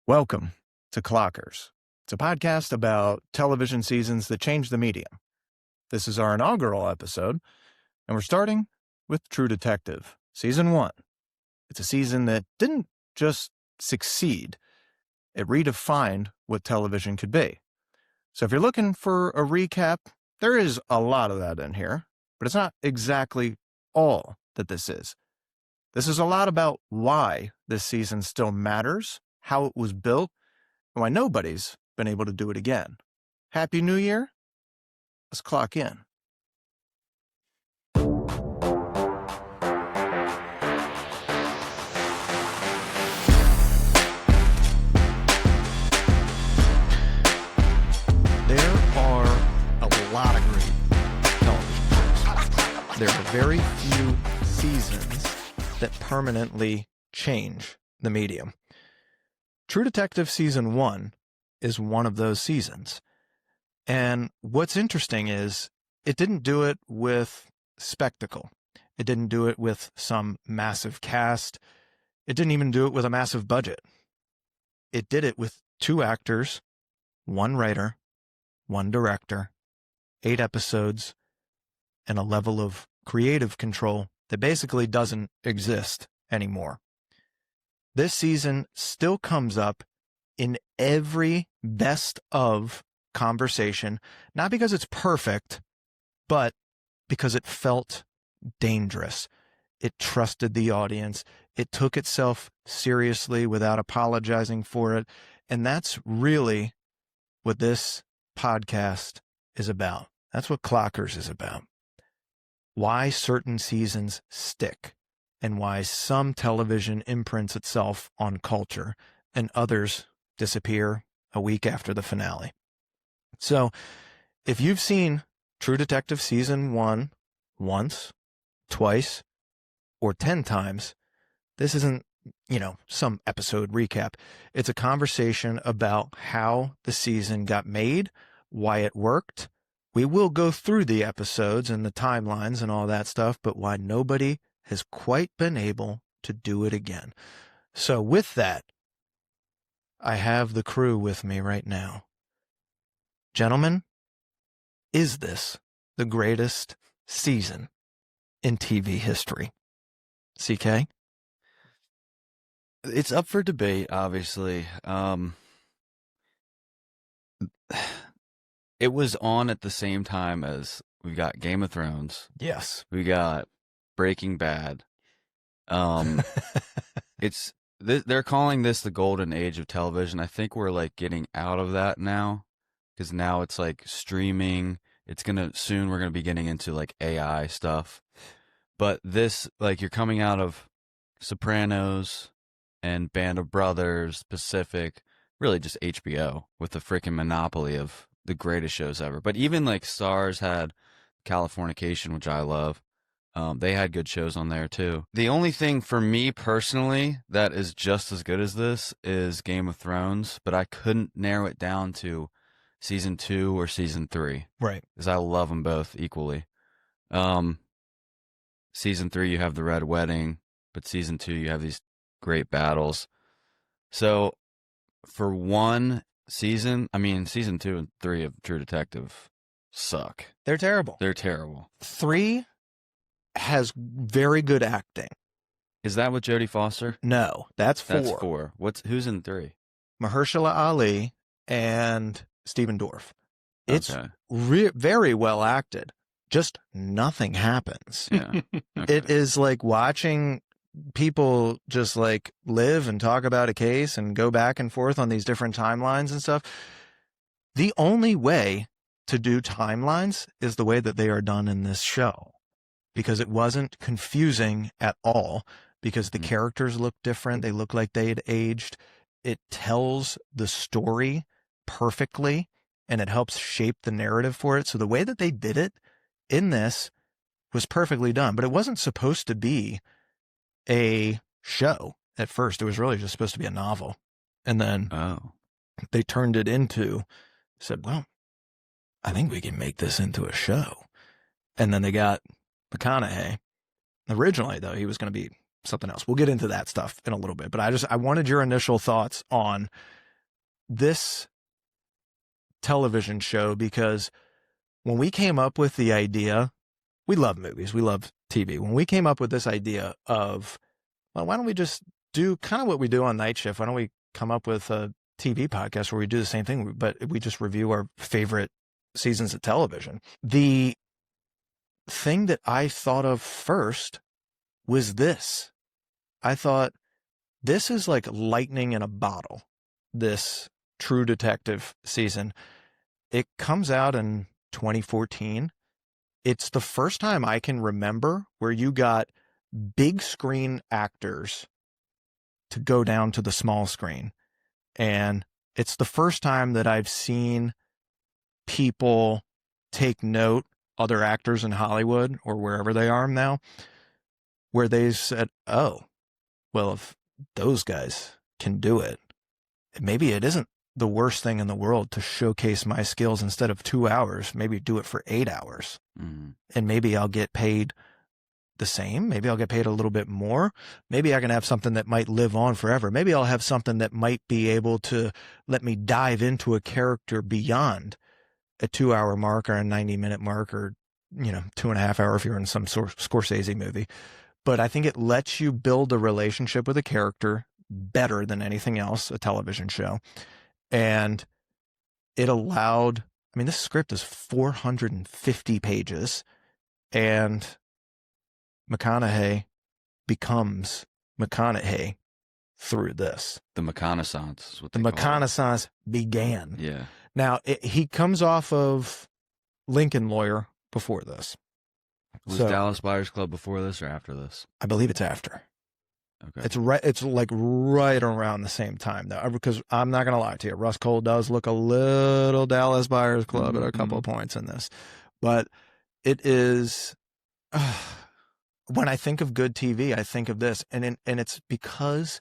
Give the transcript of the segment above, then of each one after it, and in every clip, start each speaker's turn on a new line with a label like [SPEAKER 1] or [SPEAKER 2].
[SPEAKER 1] Welcome to Clockers. It's a podcast about television seasons that changed the medium. This is our inaugural episode, and we're starting with True Detective, Season 1. It's a season that didn't just succeed, it redefined what television could be. So if you're looking for a recap, there is a lot of that in here, but it's not exactly all that this is. This is a lot about why this season still matters, how it was built, and why nobody's been able to do it again. Happy New Year. Let's clock in. There are a lot of great television shows. There are very few seasons that permanently change the medium. True Detective Season 1 is one of those seasons. And what's interesting is it didn't do it with spectacle. It didn't do it with some massive cast. It didn't even do it with a massive budget. It did it with 2 actors, 1 writer, 1 director, 8 episodes, and a level of creative control that basically doesn't exist anymore. This season still comes up in every best of conversation, not because it's perfect, but because it felt dangerous. It trusted the audience. It took itself seriously without apologizing for it. And that's really what this podcast is about. That's what Clockers is about. Why certain seasons stick, and why some television imprints itself on culture and others disappear a week after the finale. So if you've seen True Detective Season 1 once, twice, or 10 times, this isn't, some episode recap. It's a conversation about how the season got made, why it worked. We will go through the episodes and the timelines and all that stuff, but why nobody has quite been able to do it again. So with that, I have the crew with me right now. Gentlemen, is this the greatest season in TV history? CK?
[SPEAKER 2] It's up for debate, obviously. It was on at the same time as we've got Game of Thrones.
[SPEAKER 1] Yes.
[SPEAKER 2] We got Breaking Bad. They're calling this the golden age of television. I think we're getting out of that now, because now it's streaming. Soon we're gonna be getting into AI stuff. But this, you're coming out of Sopranos and Band of Brothers, Pacific, really just HBO with the freaking monopoly of the greatest shows ever. But even Starz had Californication, which I love. They had good shows on there too. The only thing for me personally that is just as good as this is Game of Thrones, but I couldn't narrow it down to season 2 or season 3.
[SPEAKER 1] Right.
[SPEAKER 2] Because I love them both equally. Season 3, you have the Red Wedding, but season 2, you have these great battles. So for one season, season 2 and 3 of True Detective suck.
[SPEAKER 1] They're terrible.
[SPEAKER 2] They're terrible.
[SPEAKER 1] 3 has very good acting.
[SPEAKER 2] Is that with Jodie Foster?
[SPEAKER 1] No, that's 4.
[SPEAKER 2] That's 4. Who's in 3?
[SPEAKER 1] Mahershala Ali and Stephen Dorff. It's
[SPEAKER 2] Okay.
[SPEAKER 1] very well acted. Just nothing happens.
[SPEAKER 2] Yeah. Okay.
[SPEAKER 1] It is like watching people just live and talk about a case and go back and forth on these different timelines and stuff. The only way to do timelines is the way that they are done in this show, because it wasn't confusing at all, because the characters look different. They look like they had aged. It tells the story perfectly, and it helps shape the narrative for it. So the way that they did it in this was perfectly done, but it wasn't supposed to be a show at first. It was really just supposed to be a novel. And then they turned it into, said, well, I think we can make this into a show. And then they got McConaughey. Originally, though, he was going to be something else. We'll get into that stuff in a little bit. But I wanted your initial thoughts on this television show, because when we came up with the idea, we love movies, we love TV. When we came up with this idea of, well, why don't we just do kind of what we do on Night Shift? Why don't we come up with a TV podcast where we do the same thing, but we just review our favorite seasons of television? The thing that I thought of first was this. I thought, this is like lightning in a bottle, this True Detective season. It comes out in 2014. It's the first time I can remember where you got big screen actors to go down to the small screen. And it's the first time that I've seen people take note, other actors in Hollywood or wherever they are now, where they said, oh, well, if those guys can do it, maybe it isn't the worst thing in the world to showcase my skills. Instead of 2 hours, maybe do it for 8 hours. And maybe I'll get paid the same. Maybe I'll get paid a little bit more. Maybe I can have something that might live on forever. Maybe I'll have something that might be able to let me dive into a character beyond a 2 hour mark or a 90-minute mark, or, 2.5 hours if you're in some Scorsese movie. But I think it lets you build a relationship with a character better than anything else, a television show. And it allowed, this script is 450 pages, and McConaughey becomes McConaughey through this.
[SPEAKER 2] The McConaissance is what they
[SPEAKER 1] The
[SPEAKER 2] call it.
[SPEAKER 1] McConaissance began.
[SPEAKER 2] Yeah.
[SPEAKER 1] Now, he comes off of Lincoln Lawyer before this.
[SPEAKER 2] Was
[SPEAKER 1] So-
[SPEAKER 2] Dallas Buyers Club before this or after this?
[SPEAKER 1] I believe it's after.
[SPEAKER 2] Okay.
[SPEAKER 1] It's right. It's like right around the same time, though, because I'm not gonna lie to you. Russ Cole does look a little Dallas Buyers Club at a couple of points in this, but it is. When I think of good TV, I think of this, and it's because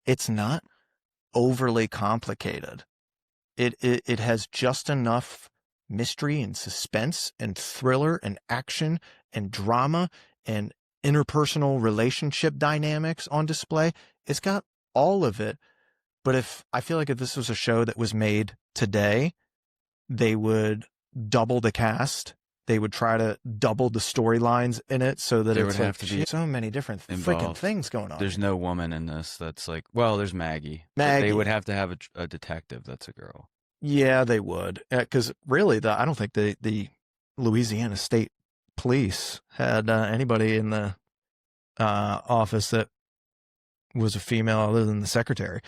[SPEAKER 1] it's not overly complicated. It has just enough mystery and suspense and thriller and action and drama and interpersonal relationship dynamics on display. It's got all of it. But I feel like if this was a show that was made today, they would double the cast. They would try to double the storylines in it so that
[SPEAKER 2] There
[SPEAKER 1] it's
[SPEAKER 2] would have to be
[SPEAKER 1] so many different freaking
[SPEAKER 2] involved.
[SPEAKER 1] things going on.
[SPEAKER 2] There's no woman in this that's like, well, there's Maggie. But
[SPEAKER 1] Maggie.
[SPEAKER 2] they would have to have a detective that's a girl.
[SPEAKER 1] Yeah, they would. Because really, I don't think the Louisiana State Police had anybody in the office that was a female other than the secretary.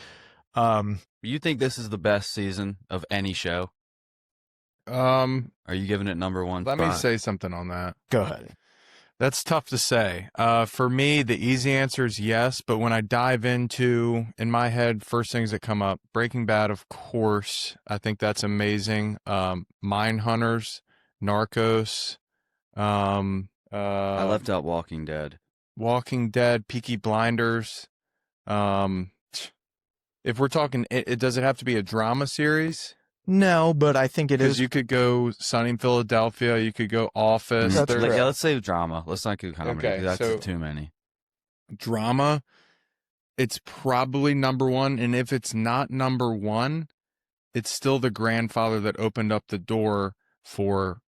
[SPEAKER 2] You think this is the best season of any show? Are you giving it number one?
[SPEAKER 3] Let me say something on that.
[SPEAKER 1] Go ahead.
[SPEAKER 3] That's tough to say. For me, the easy answer is yes, but when I dive into, in my head, first things that come up, Breaking Bad, of course. I think that's amazing. Mindhunters, Narcos.
[SPEAKER 2] I left out Walking Dead.
[SPEAKER 3] Walking Dead, Peaky Blinders. If we're talking, does it have to be a drama series?
[SPEAKER 1] No, but I think it
[SPEAKER 3] Because
[SPEAKER 1] is.
[SPEAKER 3] you could go Sunny in Philadelphia, you could go Office.
[SPEAKER 1] That's
[SPEAKER 3] There's
[SPEAKER 1] correct.
[SPEAKER 2] Yeah, let's say drama. Let's not do comedy.
[SPEAKER 3] Okay,
[SPEAKER 2] 'Cause that's
[SPEAKER 3] so-
[SPEAKER 2] too many.
[SPEAKER 3] drama. It's probably number one, and if it's not number one, it's still the grandfather that opened up the door for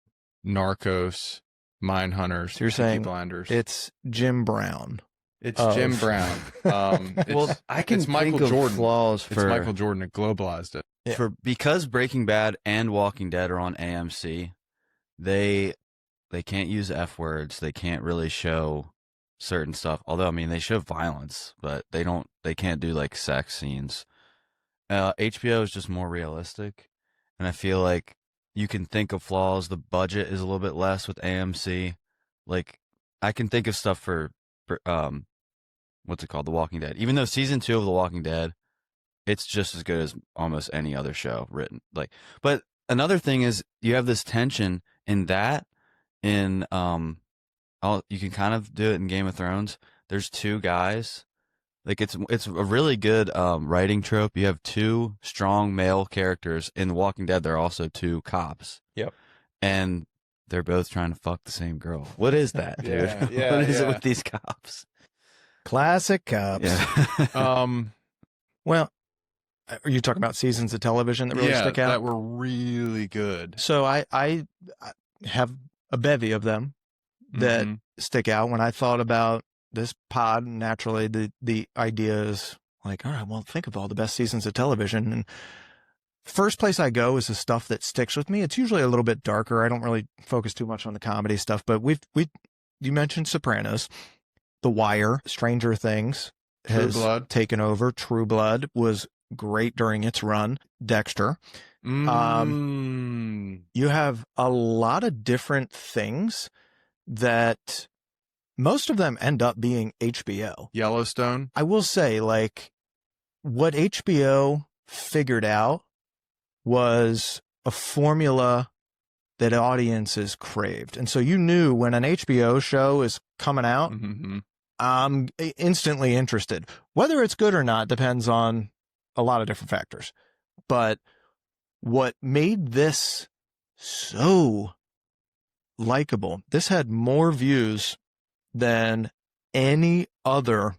[SPEAKER 3] Narcos, Mindhunters,
[SPEAKER 1] So you're
[SPEAKER 3] Peaky
[SPEAKER 1] saying
[SPEAKER 3] Blinders.
[SPEAKER 1] It's Jim Brown.
[SPEAKER 3] It's
[SPEAKER 1] of-
[SPEAKER 3] Jim Brown.
[SPEAKER 2] Well, I can
[SPEAKER 3] it's Michael
[SPEAKER 2] think of
[SPEAKER 3] Jordan.
[SPEAKER 2] flaws
[SPEAKER 3] It's Michael Jordan that globalized it.
[SPEAKER 1] Yeah.
[SPEAKER 2] Because Breaking Bad and Walking Dead are on AMC. They can't use F words. They can't really show certain stuff. Although they show violence, but they can't do like sex scenes. HBO is just more realistic, and I feel like you can think of flaws. The budget is a little bit less with AMC. Like I can think of stuff for what's it called, The Walking Dead. Even though season 2 of The Walking Dead, it's just as good as almost any other show written. But another thing is you have this tension in that. You can kind of do it in Game of Thrones. There's two guys. Like it's a really good writing trope. You have two strong male characters. In The Walking Dead, there are also two cops.
[SPEAKER 1] Yep.
[SPEAKER 2] And they're both trying to fuck the same girl. What is that, dude?
[SPEAKER 3] Yeah,
[SPEAKER 2] What is it
[SPEAKER 3] yeah.
[SPEAKER 2] with these cops?
[SPEAKER 1] Classic cops.
[SPEAKER 2] Yeah.
[SPEAKER 1] Well, Are you talking about seasons of television that really stick out?
[SPEAKER 3] that were really good.
[SPEAKER 1] So I have a bevy of them that
[SPEAKER 3] Mhm.
[SPEAKER 1] stick out. When I thought about this pod, naturally the idea is like, all right, well, think of all the best seasons of television. And first place I go is the stuff that sticks with me. It's usually a little bit darker. I don't really focus too much on the comedy stuff, but you mentioned Sopranos, The Wire, Stranger Things
[SPEAKER 3] True
[SPEAKER 1] has
[SPEAKER 3] Blood.
[SPEAKER 1] taken over. True Blood was great during its run. Dexter.
[SPEAKER 3] Mm.
[SPEAKER 1] You have a lot of different things that most of them end up being HBO.
[SPEAKER 3] Yellowstone.
[SPEAKER 1] I will say, like, what HBO figured out was a formula that audiences craved. And so you knew when an HBO show is coming out,
[SPEAKER 3] Mm-hmm.
[SPEAKER 1] I'm instantly interested. Whether it's good or not depends on a lot of different factors. But what made this so likable, this had more views than any other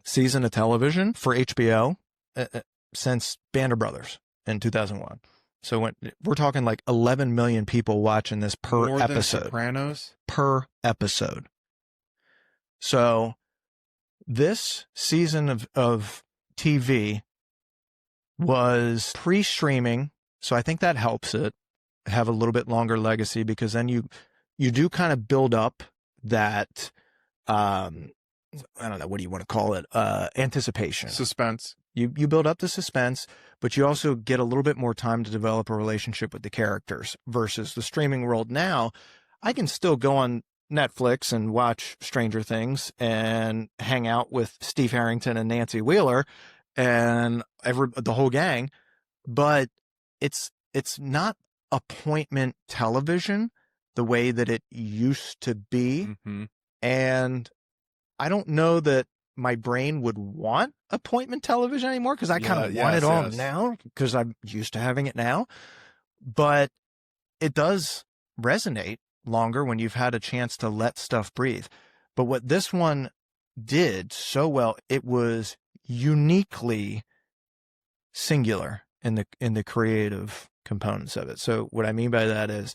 [SPEAKER 1] season of television for HBO since Band of Brothers in 2001. So when we're talking like 11 million people watching this per
[SPEAKER 3] More
[SPEAKER 1] episode.
[SPEAKER 3] Than Sopranos?
[SPEAKER 1] Per episode. So this season of TV was pre-streaming, so I think that helps it have a little bit longer legacy, because then you do kind of build up that I don't know, what do you want to call it? Anticipation.
[SPEAKER 3] Suspense.
[SPEAKER 1] You build up the suspense, but you also get a little bit more time to develop a relationship with the characters versus the streaming world. Now, I can still go on Netflix and watch Stranger Things and hang out with Steve Harrington and Nancy Wheeler and the whole gang, but it's not appointment television the way that it used to be.
[SPEAKER 3] Mm-hmm.
[SPEAKER 1] And I don't know that my brain would want appointment television anymore, because I kind of want it all now because I'm used to having it now. But it does resonate longer when you've had a chance to let stuff breathe. But what this one did so well, it was uniquely singular in the creative components of it. So what I mean by that is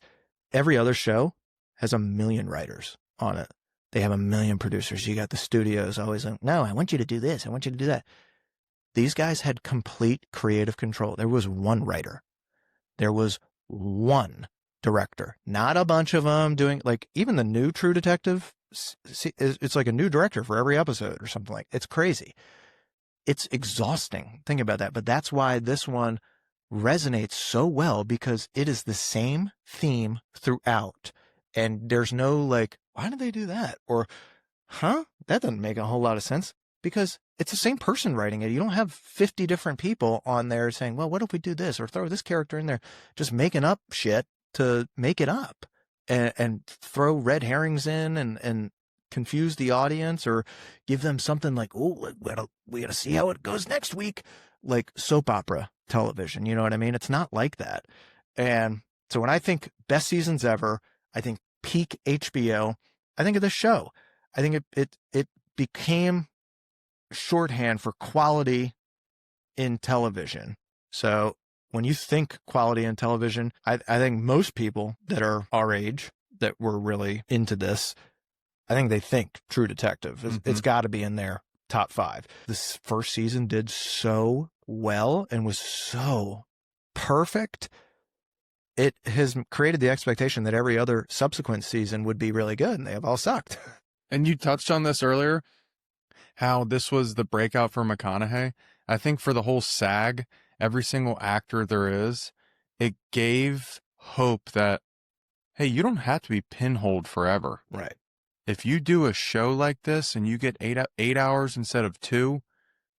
[SPEAKER 1] every other show has a million writers on it. They have a million producers. You got the studios always like, no, I want you to do this. I want you to do that. These guys had complete creative control. There was one writer. There was one director, not a bunch of them doing, like, even the new True Detective, it's like a new director for every episode or something like. It's crazy. It's exhausting. Think about that. But that's why this one resonates so well, because it is the same theme throughout. And there's no like, why did they do that? Or, that doesn't make a whole lot of sense, because it's the same person writing it. You don't have 50 different people on there saying, well, what if we do this or throw this character in there, just making up shit to make it up and throw red herrings in and confuse the audience or give them something like, oh, we gotta see how it goes next week, like soap opera television. You know what I mean? It's not like that. And so when I think best seasons ever, I think peak HBO, I think of this show. I think it became shorthand for quality in television. So when you think quality in television, I think most people that are our age that were really into this, I think they think True Detective. It's got to be in their top 5. This first season did so well and was so perfect. It has created the expectation that every other subsequent season would be really good, and they have all sucked.
[SPEAKER 3] And you touched on this earlier, how this was the breakout for McConaughey. I think for the whole SAG, every single actor there is, it gave hope that, hey, you don't have to be pinholed forever.
[SPEAKER 1] Right.
[SPEAKER 3] If you do a show like this and you get 8 hours instead of 2,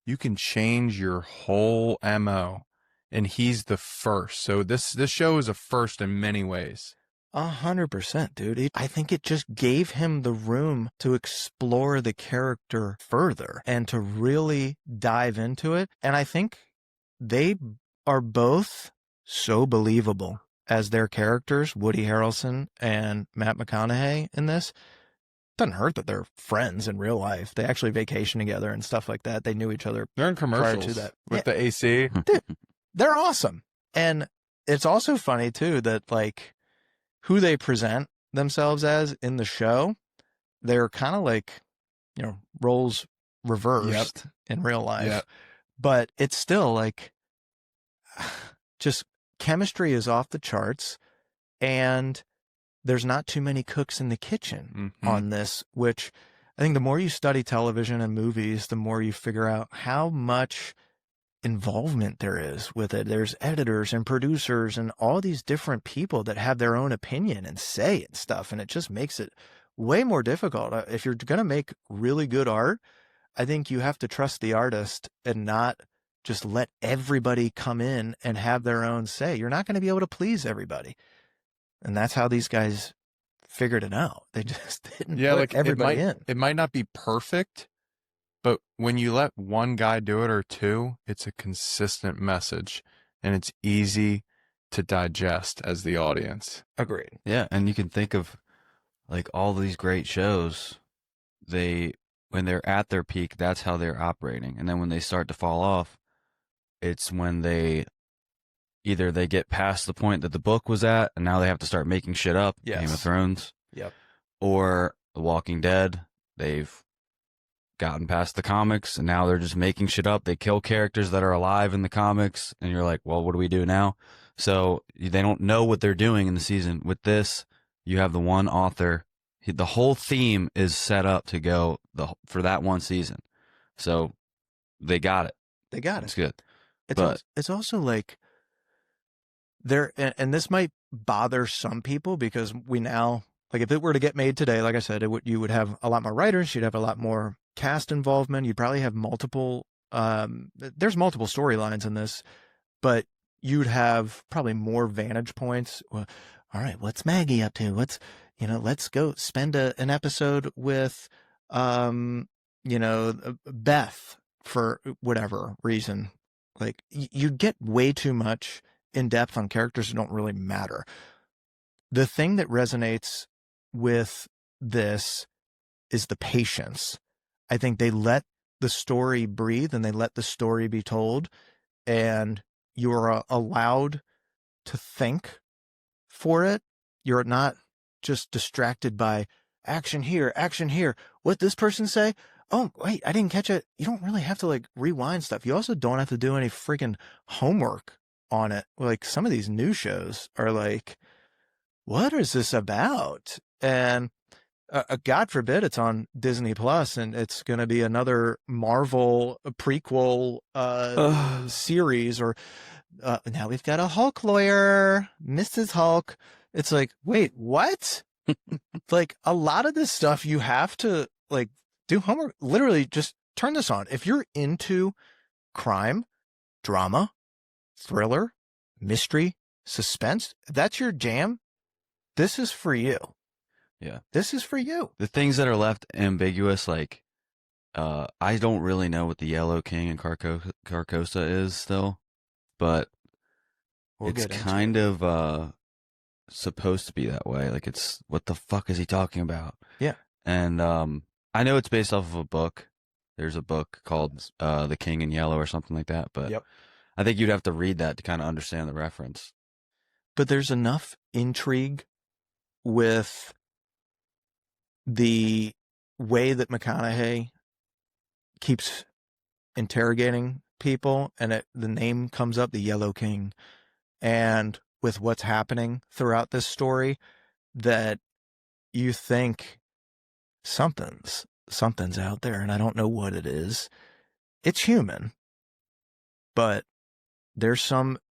[SPEAKER 3] you can change your whole MO. And he's the first. So this show is a first in many ways.
[SPEAKER 1] 100%, dude. I think it just gave him the room to explore the character further and to really dive into it. And I think they are both so believable as their characters, Woody Harrelson and Matt McConaughey in this. doesn't hurt that they're friends in real life. They actually vacation together and stuff like that. They knew each other.
[SPEAKER 3] They're in commercials
[SPEAKER 1] that.
[SPEAKER 3] with the AC.
[SPEAKER 1] They're awesome. And it's also funny too that like who they present themselves as in the show, they're kind of like, you know, roles reversed in real life.
[SPEAKER 3] Yep.
[SPEAKER 1] But it's still like just chemistry is off the charts, and there's not too many cooks in the kitchen on this, which I think the more you study television and movies, the more you figure out how much involvement there is with it. There's editors and producers and all these different people that have their own opinion and say and stuff. And it just makes it way more difficult. If you're going to make really good art, I think you have to trust the artist and not just let everybody come in and have their own say. You're not going to be able to please everybody. And that's how these guys figured it out. They just didn't put everybody in.
[SPEAKER 3] It might not be perfect, but when you let one guy do it or two, it's a consistent message and it's easy to digest as the audience.
[SPEAKER 1] Agreed.
[SPEAKER 2] Yeah, and you can think of like all these great shows, when they're at their peak, that's how they're operating. And then when they start to fall off, it's when either they get past the point that the book was at and now they have to start making shit up.
[SPEAKER 1] Yes.
[SPEAKER 2] Game of Thrones.
[SPEAKER 1] Yep.
[SPEAKER 2] Or The Walking Dead. They've gotten past the comics and now they're just making shit up. They kill characters that are alive in the comics and you're like, well, what do we do now? So they don't know what they're doing in the season. With this, you have the one author. The whole theme is set up to go for that one season. So they got it.
[SPEAKER 1] They got it.
[SPEAKER 2] It's good.
[SPEAKER 1] It's also like there, and this might bother some people because we now, like if it were to get made today, like I said, you would have a lot more writers, you'd have a lot more cast involvement, you'd probably have there's multiple storylines in this, but you'd have probably more vantage points. Well, all right, what's Maggie up to? Let's go spend an episode with, Beth for whatever reason. Like you get way too much in depth on characters that don't really matter. The thing that resonates with this is the patience. I think they let the story breathe and they let the story be told, and you're allowed to think for it. You're not just distracted by action here, what this person say. Oh, wait, I didn't catch it. You don't really have to like rewind stuff. You also don't have to do any freaking homework on it. Like some of these new shows are like, what is this about? And God forbid it's on Disney Plus and it's going to be another Marvel prequel series, or now we've got a Hulk lawyer, Mrs. Hulk. It's like, wait, what? Like a lot of this stuff you have to like do homework. Literally just turn this on. If you're into crime, drama, thriller, mystery, suspense, if that's your jam, this is for you.
[SPEAKER 2] Yeah.
[SPEAKER 1] This is for you.
[SPEAKER 2] The things that are left ambiguous, like, I don't really know what the Yellow King and Carcosa is still, but it's kind of supposed to be that way. Like, it's what the fuck is he talking about?
[SPEAKER 1] Yeah.
[SPEAKER 2] And I know it's based off of a book. There's a book called The King in Yellow or something like that, but
[SPEAKER 1] Yep.
[SPEAKER 2] I think you'd have to read that to kind of understand the reference.
[SPEAKER 1] But there's enough intrigue with the way that McConaughey keeps interrogating people, and the name comes up, the Yellow King, and with what's happening throughout this story, that you think something's out there, and I don't know what it is. It's human, but there's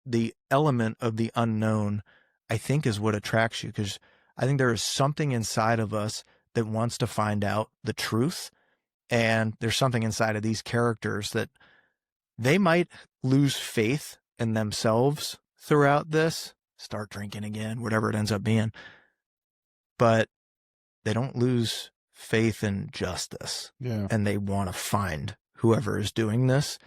[SPEAKER 1] the element of the unknown, I think, is what attracts you, because I think there is something inside of us that wants to find out the truth. And there's something inside of these characters that they might lose faith in themselves throughout this, start drinking again, whatever it ends up being. But they don't lose faith in justice.
[SPEAKER 3] Yeah.
[SPEAKER 1] And they want to find whoever is doing this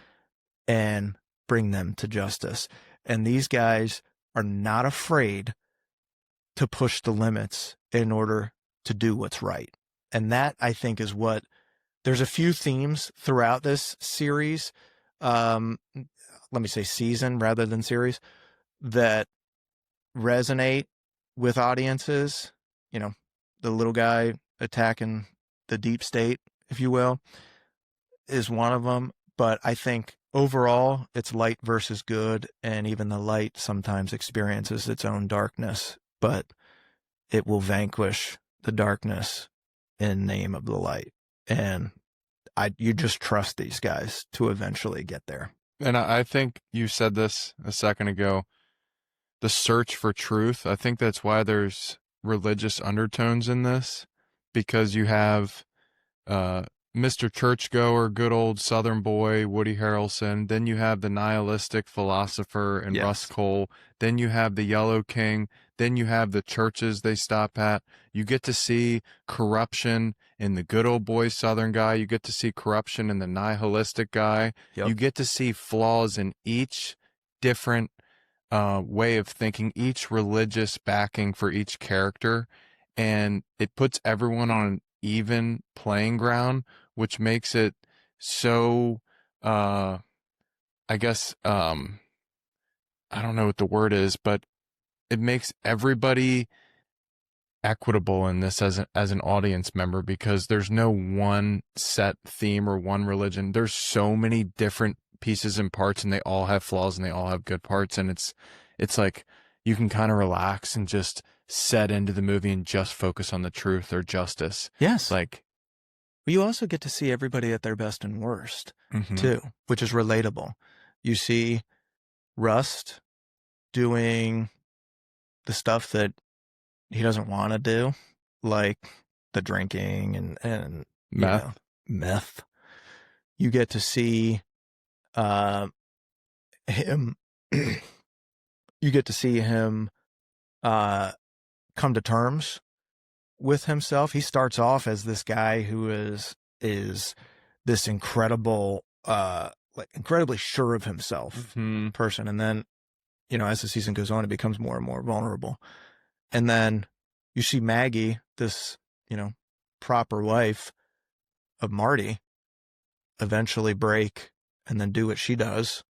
[SPEAKER 1] and bring them to justice. And these guys are not afraid to push the limits in order to do what's right. And that, I think, is what there's a few themes throughout this series. Let me say season rather than series, that resonate with audiences. You know, the little guy attacking the deep state, if you will, is one of them. But I think overall, it's light versus good, and even the light sometimes experiences its own darkness, but it will vanquish the darkness in name of the light. And you just trust these guys to eventually get there.
[SPEAKER 3] And I think you said this a second ago, the search for truth. I think that's why there's religious undertones in this, because you have Mr. Churchgoer, good old Southern boy, Woody Harrelson. Then you have the nihilistic philosopher and
[SPEAKER 1] Yes.
[SPEAKER 3] Russ Cole. Then you have the Yellow King. Then you have the churches they stop at. You get to see corruption in the good old boy Southern guy. You get to see corruption in the nihilistic guy.
[SPEAKER 1] Yep.
[SPEAKER 3] You get to see flaws in each different way of thinking, each religious backing for each character. And it puts everyone on an even playing ground, which makes it so, I guess, I don't know what the word is, but it makes everybody equitable in this as an audience member, because there's no one set theme or one religion. There's so many different pieces and parts, and they all have flaws and they all have good parts. And it's like you can kind of relax and just set into the movie and just focus on the truth or justice.
[SPEAKER 1] Yes.
[SPEAKER 3] Like,
[SPEAKER 1] you also get to see everybody at their best and worst
[SPEAKER 3] mhm.
[SPEAKER 1] too, which is relatable. You see Rust doing the stuff that he doesn't want to do, like the drinking and meth. You get to see him. You get to see him come to terms with himself. He starts off as this guy who is this incredible, incredibly sure of himself person, and then, as the season goes on, it becomes more and more vulnerable. And then you see Maggie, this, proper wife of Marty, eventually break and then do what she does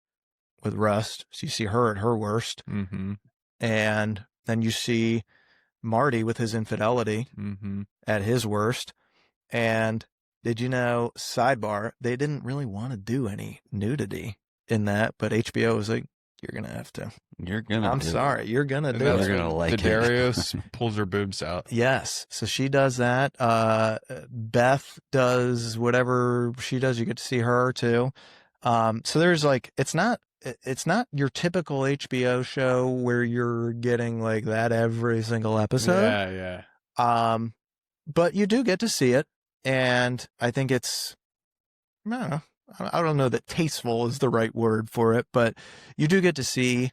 [SPEAKER 1] with Rust. So you see her at her worst.
[SPEAKER 3] Mm-hmm.
[SPEAKER 1] And then you see Marty with his infidelity at his worst. And did you know, sidebar, they didn't really want to do any nudity in that, but HBO was like, you're going to have to. I'm sorry. You're going to do it.
[SPEAKER 2] You're going to like
[SPEAKER 3] Darius pulls her boobs out.
[SPEAKER 1] Yes. So she does that. Beth does whatever she does. You get to see her too. So there's it's not your typical HBO show where you're getting like that every single episode.
[SPEAKER 3] Yeah.
[SPEAKER 1] But you do get to see it. And I think it's, I don't know that tasteful is the right word for it, but you do get to see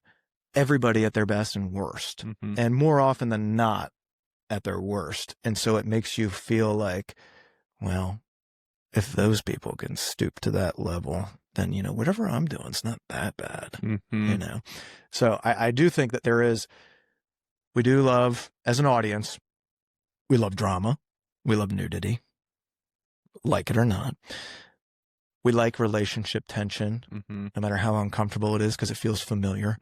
[SPEAKER 1] everybody at their best and worst, and more often than not at their worst. And so it makes you feel like, well, if those people can stoop to that level, then, whatever I'm doing is not that bad, So I do think that we do love, as an audience, we love drama. We love nudity, like it or not. We like relationship tension, no matter how uncomfortable it is, because it feels familiar,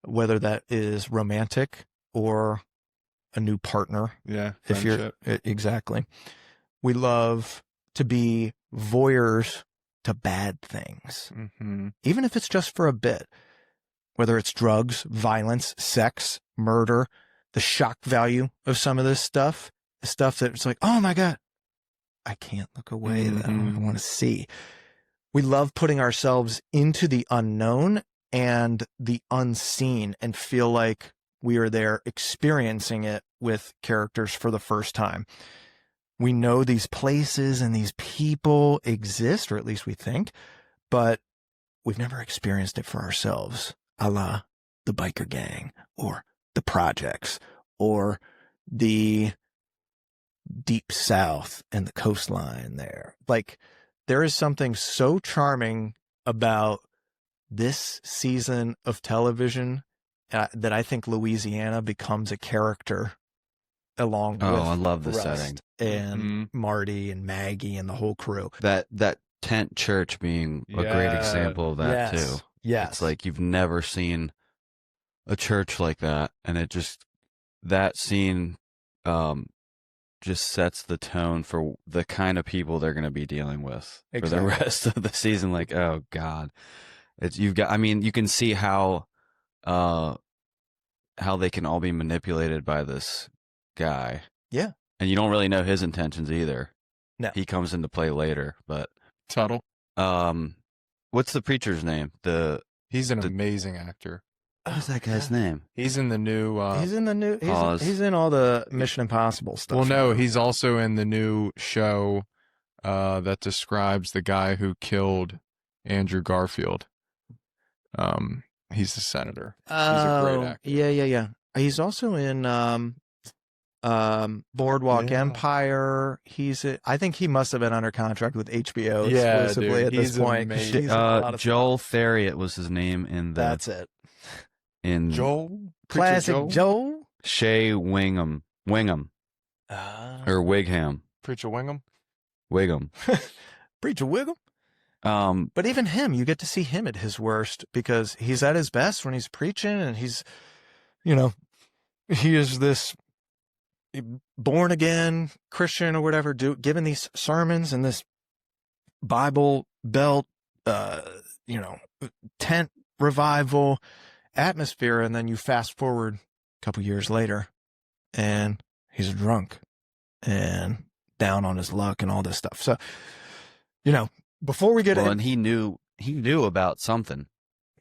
[SPEAKER 1] whether that is romantic or a new partner.
[SPEAKER 3] Yeah.
[SPEAKER 1] If you're exactly. We love to be voyeurs to bad things, even if it's just for a bit, whether it's drugs, violence, sex, murder, the shock value of some of this stuff, the stuff that it's like, oh my God, I can't look away. Though. I want to see. We love putting ourselves into the unknown and the unseen and feel like we are there experiencing it with characters for the first time. We know these places and these people exist, or at least we think, but we've never experienced it for ourselves, a la the biker gang or the projects or the deep south and the coastline there. Like, there is something so charming about this season of television that I think Louisiana becomes a character along
[SPEAKER 2] Oh,
[SPEAKER 1] with
[SPEAKER 2] I love the
[SPEAKER 1] Rust
[SPEAKER 2] setting.
[SPEAKER 1] and
[SPEAKER 3] Mhm.
[SPEAKER 1] Marty and Maggie and the whole crew.
[SPEAKER 2] That tent church being a great
[SPEAKER 3] Yeah.
[SPEAKER 2] example of that
[SPEAKER 1] Yes.
[SPEAKER 2] too.
[SPEAKER 1] Yes.
[SPEAKER 2] It's like you've never seen a church like that, and it just that scene just sets the tone for the kind of people they're going to be dealing with for the
[SPEAKER 1] Exactly.
[SPEAKER 2] rest of the season. Like, oh God, it's you've got. I mean, you can see how they can all be manipulated by this guy.
[SPEAKER 1] Yeah.
[SPEAKER 2] And you don't really know his intentions either.
[SPEAKER 1] No.
[SPEAKER 2] He comes into play later, but
[SPEAKER 3] Tuttle.
[SPEAKER 2] what's the preacher's name?
[SPEAKER 3] He's an amazing actor.
[SPEAKER 2] What's that guy's name?
[SPEAKER 3] He's in the new.
[SPEAKER 1] He's in the new.
[SPEAKER 2] Pause.
[SPEAKER 1] He's in all the Mission Impossible stuff.
[SPEAKER 3] Well, no,
[SPEAKER 1] now.
[SPEAKER 3] he's also in the new show that describes the guy who killed Andrew Garfield. He's the senator. He's a great actor.
[SPEAKER 1] Yeah. He's also in Boardwalk
[SPEAKER 3] Yeah.
[SPEAKER 1] Empire. I think he must have been under contract with HBO
[SPEAKER 3] Yeah,
[SPEAKER 1] exclusively
[SPEAKER 3] dude,
[SPEAKER 1] at this
[SPEAKER 3] he's
[SPEAKER 1] point. 'cause
[SPEAKER 3] amazing.
[SPEAKER 1] he's in a lot of
[SPEAKER 2] Joel
[SPEAKER 1] stuff.
[SPEAKER 2] Theriot was his name in the
[SPEAKER 1] That's it.
[SPEAKER 2] in
[SPEAKER 3] Joel.
[SPEAKER 1] Classic
[SPEAKER 3] Preacher
[SPEAKER 1] Joel.
[SPEAKER 2] Shea Wingham or Wigham.
[SPEAKER 3] Preacher Wingham.
[SPEAKER 1] Preacher Wiggle. But even him, you get to see him at his worst because he's at his best when he's preaching and he's, he is this born again Christian or whatever, giving these sermons in this Bible Belt, tent revival atmosphere. And then you fast forward a couple years later and he's drunk and down on his luck and all this stuff. So, before we get
[SPEAKER 2] and he knew about something.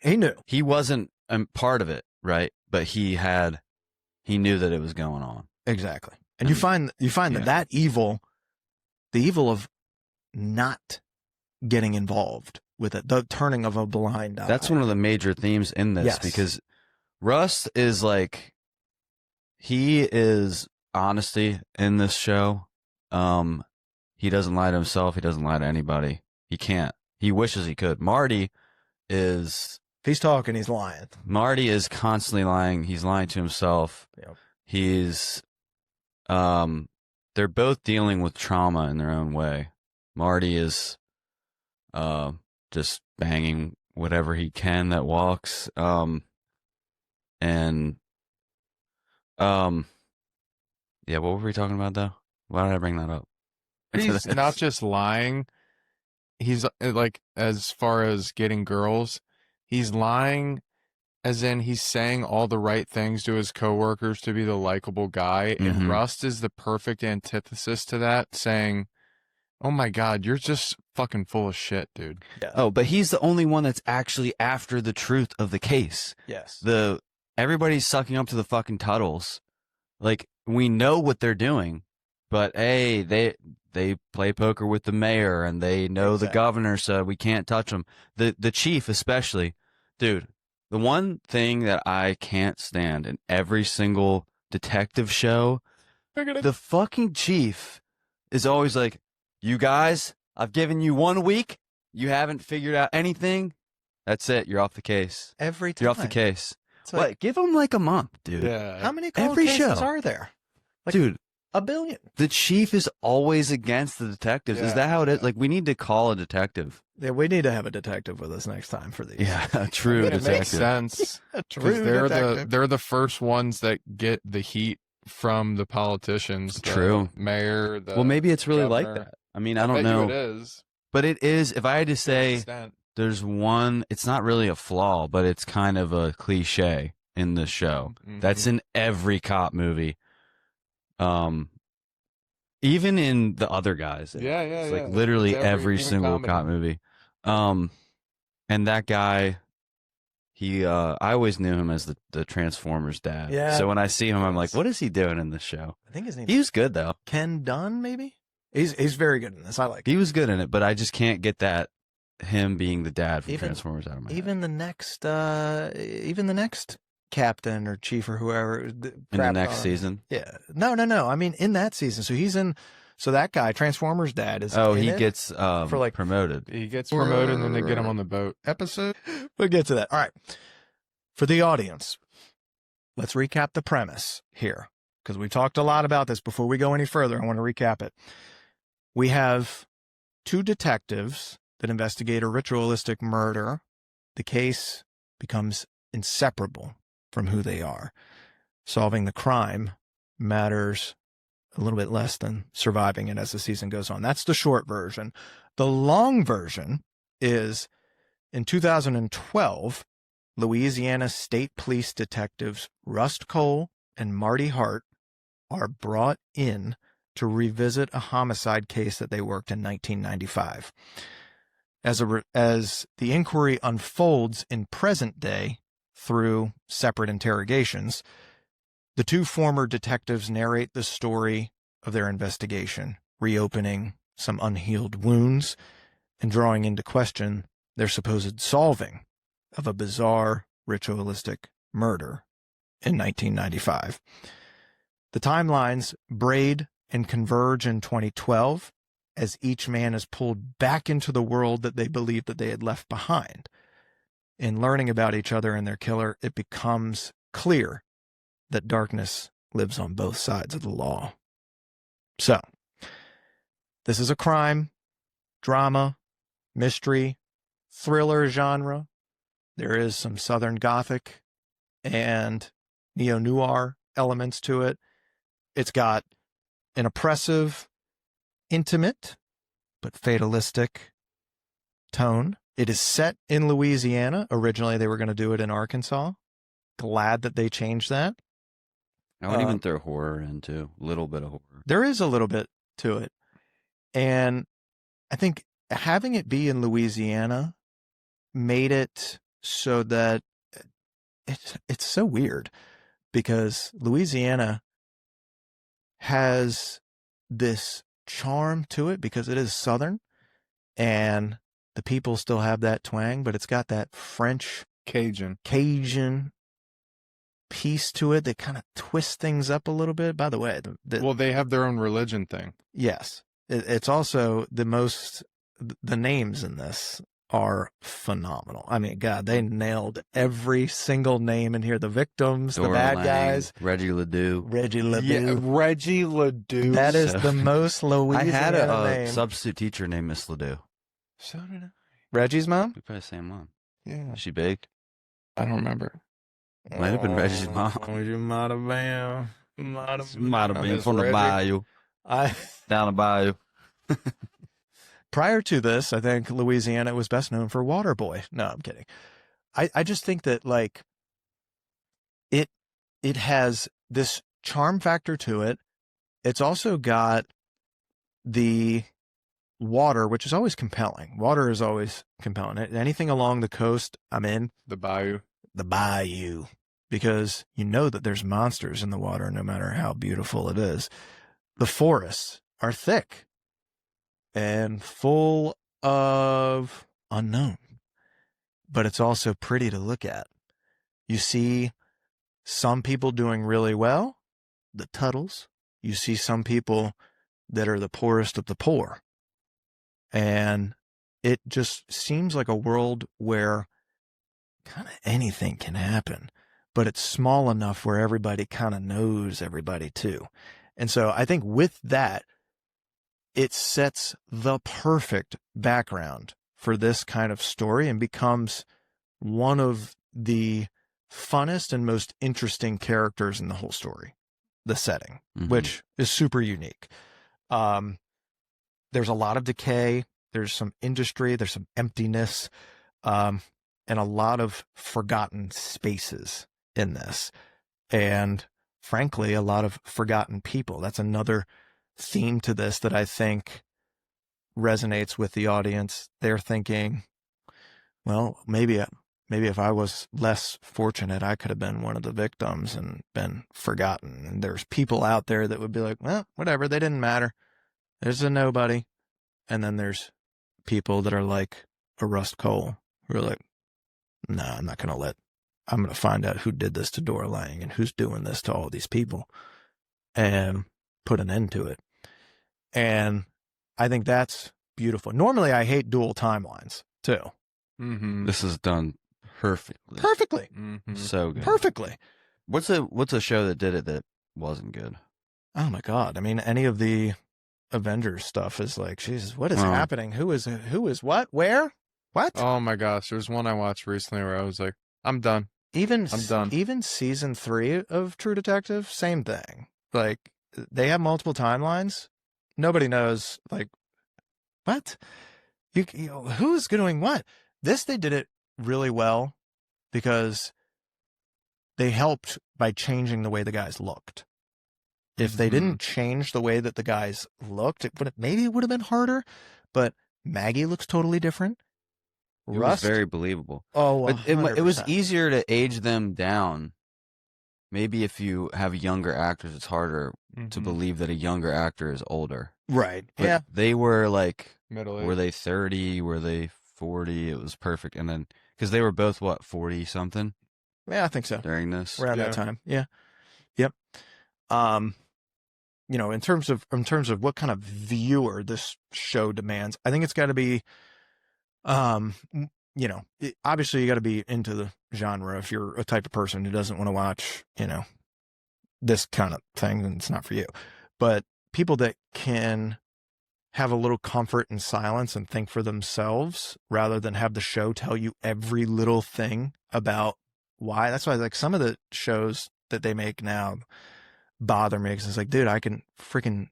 [SPEAKER 1] he knew.
[SPEAKER 2] He wasn't part of it, right? But he knew that it was going on.
[SPEAKER 1] Exactly. And you find that evil, the evil of not getting involved with it, the turning of a blind eye.
[SPEAKER 2] That's one of the major themes in this,
[SPEAKER 1] Yes.
[SPEAKER 2] because Rust is like, he is honesty in this show. He doesn't lie to himself. He doesn't lie to anybody. He can't. He wishes he could. Marty is...
[SPEAKER 1] If he's talking, he's lying.
[SPEAKER 2] Marty is constantly lying. He's lying to himself.
[SPEAKER 1] Yep.
[SPEAKER 2] He's... they're both dealing with trauma in their own way. Marty is just banging whatever he can that walks. Yeah, what were we talking about though? Why did I bring that up?
[SPEAKER 3] He's not just lying. He's like, as far as getting girls, he's lying as in he's saying all the right things to his coworkers to be the likable guy. And
[SPEAKER 2] Mhm.
[SPEAKER 3] Rust is the perfect antithesis to that, saying, "Oh my God, you're just fucking full of shit, dude."
[SPEAKER 1] Yeah.
[SPEAKER 2] Oh, but he's the only one that's actually after the truth of the case.
[SPEAKER 1] Yes.
[SPEAKER 2] Everybody's sucking up to the fucking Tuttles. Like, we know what they're doing, but hey, they play poker with the mayor and they know the
[SPEAKER 1] Exactly.
[SPEAKER 2] governor said we can't touch them. The chief especially. Dude, the one thing that I can't stand in every single detective show, the fucking chief is always like, "You guys, I've given you 1 week. You haven't figured out anything. That's it. You're off the case.
[SPEAKER 1] Every time.
[SPEAKER 2] You're off the case."
[SPEAKER 1] It's like,
[SPEAKER 2] What? Give him like a month, dude.
[SPEAKER 3] Yeah.
[SPEAKER 1] how many cold
[SPEAKER 2] Every
[SPEAKER 1] cases
[SPEAKER 2] show.
[SPEAKER 1] are there? Like,
[SPEAKER 2] Dude,
[SPEAKER 1] a billion.
[SPEAKER 2] the chief is always against the detectives. Is
[SPEAKER 3] Yeah.
[SPEAKER 2] that how it is? Like, we need to call a detective.
[SPEAKER 1] Yeah, we need to have a detective with us next time for these.
[SPEAKER 2] Yeah, a true
[SPEAKER 3] It
[SPEAKER 2] detective.
[SPEAKER 3] makes sense.
[SPEAKER 1] A
[SPEAKER 3] 'Cause
[SPEAKER 1] true detective.
[SPEAKER 3] they're the first ones that get the heat from the politicians. The
[SPEAKER 2] True.
[SPEAKER 3] mayor.
[SPEAKER 2] Well, maybe it's really like
[SPEAKER 3] governor.
[SPEAKER 2] that. I mean, I
[SPEAKER 3] bet
[SPEAKER 2] don't
[SPEAKER 3] you
[SPEAKER 2] know.
[SPEAKER 3] it is.
[SPEAKER 2] But it is, if I had to
[SPEAKER 3] to an
[SPEAKER 2] say
[SPEAKER 3] extent.
[SPEAKER 2] there's one, it's not really a flaw, but it's kind of a cliche in this show.
[SPEAKER 3] Mhm.
[SPEAKER 2] That's in every cop movie. Even in the other guys.
[SPEAKER 3] Yeah,
[SPEAKER 2] It's
[SPEAKER 3] yeah.
[SPEAKER 2] like literally
[SPEAKER 3] It's
[SPEAKER 2] every
[SPEAKER 3] even
[SPEAKER 2] single
[SPEAKER 3] comedy.
[SPEAKER 2] cop movie. And that guy, I always knew him as the Transformers dad.
[SPEAKER 1] Yeah.
[SPEAKER 2] So when I see him, I'm like, what is he doing in this show?
[SPEAKER 1] I think his name
[SPEAKER 2] He was good though.
[SPEAKER 1] Ken Dunn, maybe? He's very good in this. I like
[SPEAKER 2] He was good in it, but I just can't get that him being the dad from
[SPEAKER 1] Even-
[SPEAKER 2] Transformers out of my head.
[SPEAKER 1] even the next captain or chief or whoever
[SPEAKER 2] In the
[SPEAKER 1] crapped
[SPEAKER 2] next
[SPEAKER 1] on him.
[SPEAKER 2] season.
[SPEAKER 1] Yeah. No. I mean, in that season. So that guy, Transformers dad, is
[SPEAKER 2] Oh,
[SPEAKER 1] in
[SPEAKER 2] he
[SPEAKER 1] it
[SPEAKER 2] gets
[SPEAKER 1] for like
[SPEAKER 2] promoted.
[SPEAKER 3] He gets promoted and then they get him on the boat.
[SPEAKER 1] episode. We'll get to that. All right. For the audience, let's recap the premise here. because we talked a lot about this before we go any further. I want to recap it. We have two detectives that investigate a ritualistic murder. The case becomes inseparable from who they are. Solving the crime matters a little bit less than surviving it as the season goes on. That's the short version. The long version is in 2012, Louisiana State Police detectives Rust Cole and Marty Hart are brought in to revisit a homicide case that they worked in 1995. As the inquiry unfolds in present day through separate interrogations, the two former detectives narrate the story of their investigation, reopening some unhealed wounds and drawing into question their supposed solving of a bizarre ritualistic murder in 1995. The timelines braid and converge in 2012 as each man is pulled back into the world that they believed that they had left behind. In learning about each other and their killer, it becomes clear that darkness lives on both sides of the law. So, this is a crime, drama, mystery, thriller genre. There is some Southern Gothic and neo-noir elements to it. It's got an oppressive, intimate, but fatalistic tone. It is set in Louisiana. Originally, they were going to do it in Arkansas. Glad that they changed that.
[SPEAKER 2] I would even throw horror into a little bit of horror.
[SPEAKER 1] There is a little bit to it. And I think having it be in Louisiana made it so that it's so weird, because Louisiana has this charm to it because it is Southern and the people still have that twang, but it's got that French
[SPEAKER 3] Cajun
[SPEAKER 1] piece to it that kind of twists things up a little bit. By the way,
[SPEAKER 3] well, they have their own religion thing.
[SPEAKER 1] Yes. It's also the names in this are phenomenal. I mean, God, they nailed every single name in here. The victims,
[SPEAKER 2] Dora
[SPEAKER 1] the bad
[SPEAKER 2] Lang,
[SPEAKER 1] guys.
[SPEAKER 2] Reggie Ledoux.
[SPEAKER 1] Yeah,
[SPEAKER 3] Reggie Ledoux.
[SPEAKER 1] That is the most Louisiana
[SPEAKER 2] I had a
[SPEAKER 1] name.
[SPEAKER 2] substitute teacher named Miss Ledoux.
[SPEAKER 3] So did I.
[SPEAKER 1] Reggie's mom?
[SPEAKER 2] We probably the same mom.
[SPEAKER 3] Yeah.
[SPEAKER 2] Is she big?
[SPEAKER 3] I don't remember.
[SPEAKER 2] Might have been Reggie's mom.
[SPEAKER 1] You might have been.
[SPEAKER 2] Might have been
[SPEAKER 3] Miss
[SPEAKER 2] from the
[SPEAKER 3] Reggie.
[SPEAKER 2] bayou. Down the bayou.
[SPEAKER 1] Prior to this, I think Louisiana was best known for Waterboy. No, I'm kidding. I just think that, like, it has this charm factor to it. It's also got the water, which is always compelling. Water is always compelling. Anything along the coast, I'm in.
[SPEAKER 3] The bayou.
[SPEAKER 1] The bayou, because you know that there's monsters in the water no matter how beautiful it is. The forests are thick and full of unknown, but it's also pretty to look at. You see some people doing really well, the Tuttles. You see some people that are the poorest of the poor. And it just seems like a world where kind of anything can happen, but it's small enough where everybody kind of knows everybody too. And so I think with that, it sets the perfect background for this kind of story and becomes one of the funnest and most interesting characters in the whole story, the setting, which is super unique. There's a lot of decay. There's some industry. There's some emptiness, and a lot of forgotten spaces in this. And frankly, a lot of forgotten people. That's another theme to this that I think resonates with the audience. They're thinking, well, maybe if I was less fortunate, I could have been one of the victims and been forgotten. And there's people out there that would be like, well, whatever, they didn't matter. There's a nobody. And then there's people that are like a Rust Cole who are like, nah, I'm going to find out who did this to Dora Lang and who's doing this to all these people and put an end to it. And I think that's beautiful. Normally, I hate dual timelines too.
[SPEAKER 3] Mm-hmm.
[SPEAKER 2] This is done perfectly.
[SPEAKER 1] Perfectly.
[SPEAKER 3] Mm-hmm.
[SPEAKER 2] So good.
[SPEAKER 1] Perfectly.
[SPEAKER 2] What's a show that did it that wasn't good.
[SPEAKER 1] Oh my God. I mean, any of the Avengers stuff is like, Jesus, what is happening? Who is what? Where? What?
[SPEAKER 3] Oh my gosh, there was one I watched recently where I was like, I'm done.
[SPEAKER 1] Even
[SPEAKER 3] I'm done.
[SPEAKER 1] Even season 3 of True Detective, same thing. Like, they have multiple timelines. Nobody knows, like, what? Who's doing what? This, they did it really well because they helped by changing the way the guys looked. If they didn't change the way that the guys looked, maybe it would have been harder, but Maggie looks totally different.
[SPEAKER 2] It
[SPEAKER 1] Rust,
[SPEAKER 2] was very believable.
[SPEAKER 1] oh,
[SPEAKER 2] But it was
[SPEAKER 1] 100%.
[SPEAKER 2] easier to age them down. Maybe if you have younger actors, it's harder to believe that a younger actor is older.
[SPEAKER 1] Right.
[SPEAKER 2] But
[SPEAKER 1] Yeah.
[SPEAKER 2] they were like,
[SPEAKER 3] Middle
[SPEAKER 2] were
[SPEAKER 3] age.
[SPEAKER 2] they 30? Were they 40? It was perfect. And then, because they were both, what, 40 something
[SPEAKER 1] Yeah, I think so.
[SPEAKER 2] during this?
[SPEAKER 1] Around that time. Yeah. Yep. You know, in terms of what kind of viewer this show demands, I think it's got to be, you know, obviously you got to be into the genre. If you're a type of person who doesn't want to watch, you know, this kind of thing, then it's not for you. But people that can have a little comfort in silence and think for themselves rather than have the show tell you every little thing about why. That's why, like, some of the shows that they make now bother me because it's like, dude, I can freaking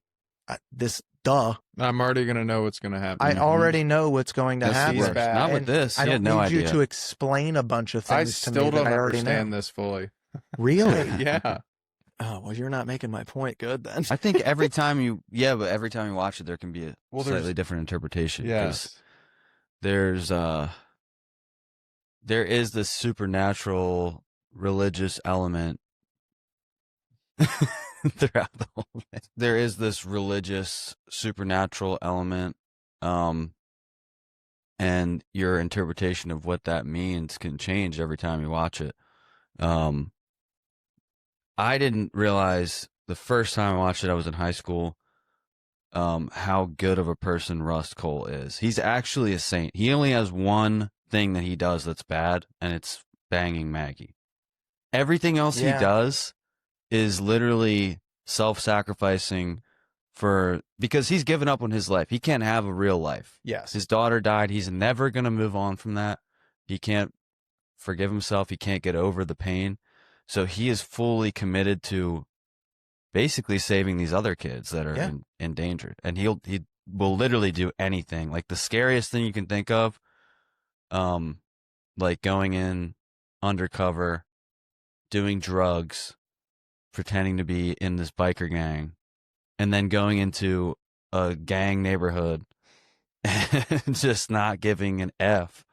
[SPEAKER 3] I'm already gonna know what's gonna happen.
[SPEAKER 1] I already know what's going to
[SPEAKER 2] That's the
[SPEAKER 1] happen.
[SPEAKER 2] worst.
[SPEAKER 3] bad.
[SPEAKER 2] Not with
[SPEAKER 1] And
[SPEAKER 2] this.
[SPEAKER 1] I
[SPEAKER 2] You had
[SPEAKER 1] don't
[SPEAKER 2] no
[SPEAKER 1] need you
[SPEAKER 2] idea.
[SPEAKER 1] to explain a bunch of
[SPEAKER 3] I
[SPEAKER 1] things to me
[SPEAKER 3] still
[SPEAKER 1] that
[SPEAKER 3] don't
[SPEAKER 1] I already
[SPEAKER 3] understand
[SPEAKER 1] know.
[SPEAKER 3] this fully.
[SPEAKER 1] Really?
[SPEAKER 3] Yeah.
[SPEAKER 1] Oh, well, you're not making my point good then.
[SPEAKER 2] I think every time you watch it, there can be a
[SPEAKER 3] Well,
[SPEAKER 2] slightly different interpretation. 'Cause
[SPEAKER 3] Yes.
[SPEAKER 2] there is this supernatural religious element throughout the whole thing. There is this religious supernatural element, and your interpretation of what that means can change every time you watch it. I didn't realize the first time I watched it, I was in high school, how good of a person Rust Cole is. He's actually a saint. He only has one thing that he does that's bad, and it's banging Maggie. Everything else he does is literally self-sacrificing because he's given up on his life. He can't have a real life.
[SPEAKER 1] Yes.
[SPEAKER 2] His daughter died. He's never going to move on from that. He can't forgive himself. He can't get over the pain. So he is fully committed to basically saving these other kids that are endangered. And he will literally do anything. Like the scariest thing you can think of, like going in undercover, doing drugs, pretending to be in this biker gang, and then going into a gang neighborhood and just not giving an F.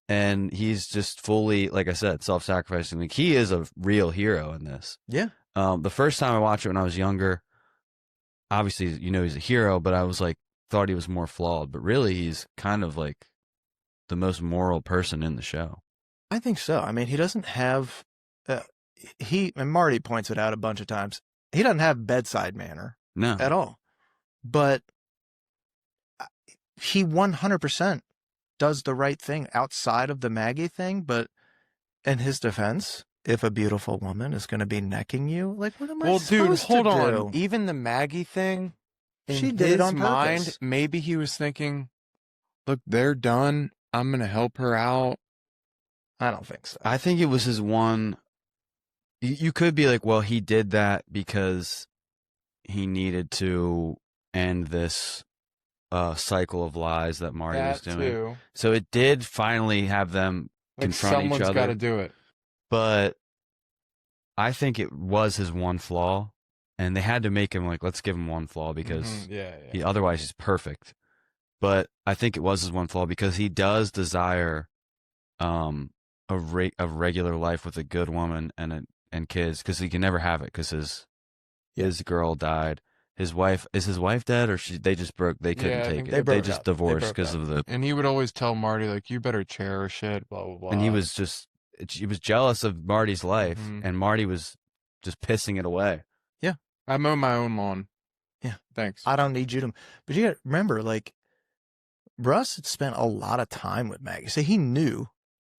[SPEAKER 2] And he's just fully, like I said, self-sacrificing. Like, he is a real hero in this.
[SPEAKER 1] Yeah.
[SPEAKER 2] The first time I watched it when I was younger, obviously, you know, he's a hero, but I was like, thought he was more flawed. But really, he's kind of like the most moral person in the show.
[SPEAKER 1] I think so. I mean, he doesn't have, and Marty points it out a bunch of times, he doesn't have bedside manner
[SPEAKER 2] No.
[SPEAKER 1] at all. But he 100% does the right thing outside of the Maggie thing. But in his defense, if a beautiful woman is going to be necking you, like, what am I supposed to do?
[SPEAKER 3] Hold on. Even the Maggie thing, in
[SPEAKER 1] She did it on
[SPEAKER 3] his mind,
[SPEAKER 1] purpose.
[SPEAKER 3] maybe he was thinking, look, they're done. I'm going to help her out.
[SPEAKER 1] I don't think so.
[SPEAKER 2] I think it was his one. You could be like, well, he did that because he needed to end this cycle of lies that Marty was doing.
[SPEAKER 3] Too.
[SPEAKER 2] So it did finally have them
[SPEAKER 3] Like,
[SPEAKER 2] confront each
[SPEAKER 3] someone's
[SPEAKER 2] other.
[SPEAKER 3] got to do it.
[SPEAKER 2] But I think it was his one flaw, and they had to make him like, let's give him one flaw because otherwise he's perfect. But I think it was his one flaw because he does desire a regular life with a good woman and kids, because he can never have it because his girl died. His wife dead, or they just broke? They couldn't take it. They just divorced because of the.
[SPEAKER 3] And he would always tell Marty, like, you better cherish it, blah blah blah.
[SPEAKER 2] And he was jealous of Marty's life, and Marty was just pissing it away.
[SPEAKER 1] Yeah,
[SPEAKER 3] I mow my own lawn.
[SPEAKER 1] Yeah,
[SPEAKER 3] thanks.
[SPEAKER 1] I don't need you to. But you got to remember, like, Russ had spent a lot of time with Maggie, so he knew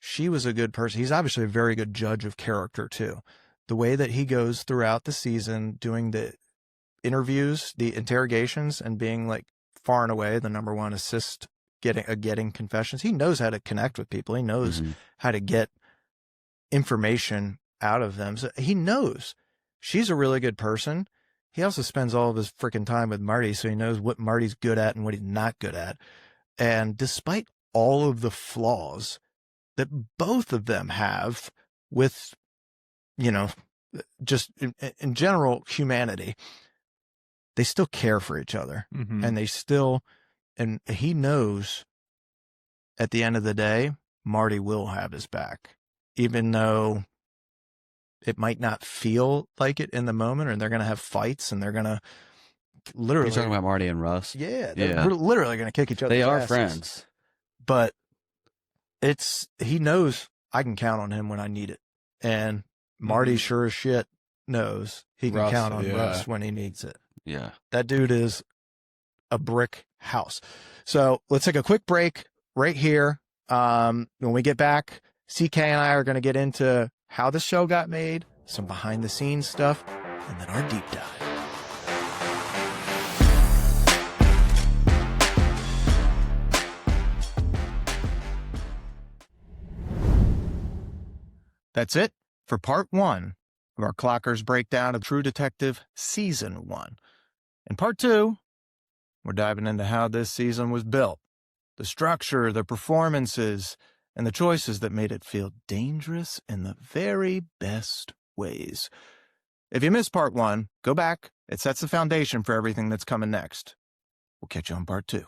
[SPEAKER 1] she was a good person. He's obviously a very good judge of character too. the way that he goes throughout the season doing the interviews, the interrogations, and being like far and away the number one assist getting confessions. He knows how to connect with people. He knows how to get information out of them. So he knows she's a really good person. He also spends all of his freaking time with Marty, so he knows what Marty's good at and what he's not good at. And despite all of the flaws that both of them have with, you know, just in general humanity, they still care for each other. And they still, and he knows at the end of the day, Marty will have his back, even though it might not feel like it in the moment, or they're going to have fights and they're going to literally.
[SPEAKER 2] You're talking about Marty and Russ?
[SPEAKER 1] Yeah. They're literally going to kick each other.
[SPEAKER 2] They are friends.
[SPEAKER 1] But he knows I can count on him when I need it. And Marty sure as shit knows he can count on Russ when he needs it.
[SPEAKER 2] Yeah.
[SPEAKER 1] That dude is a brick house. So let's take a quick break right here. When we get back, CK and I are going to get into how the show got made, some behind the scenes stuff, and then our deep dive. That's it for part 1 of our Clockers breakdown of True Detective Season 1. In part 2, we're diving into how this season was built, the structure, the performances, and the choices that made it feel dangerous in the very best ways. If you missed part 1, go back. It sets the foundation for everything that's coming next. We'll catch you on part 2.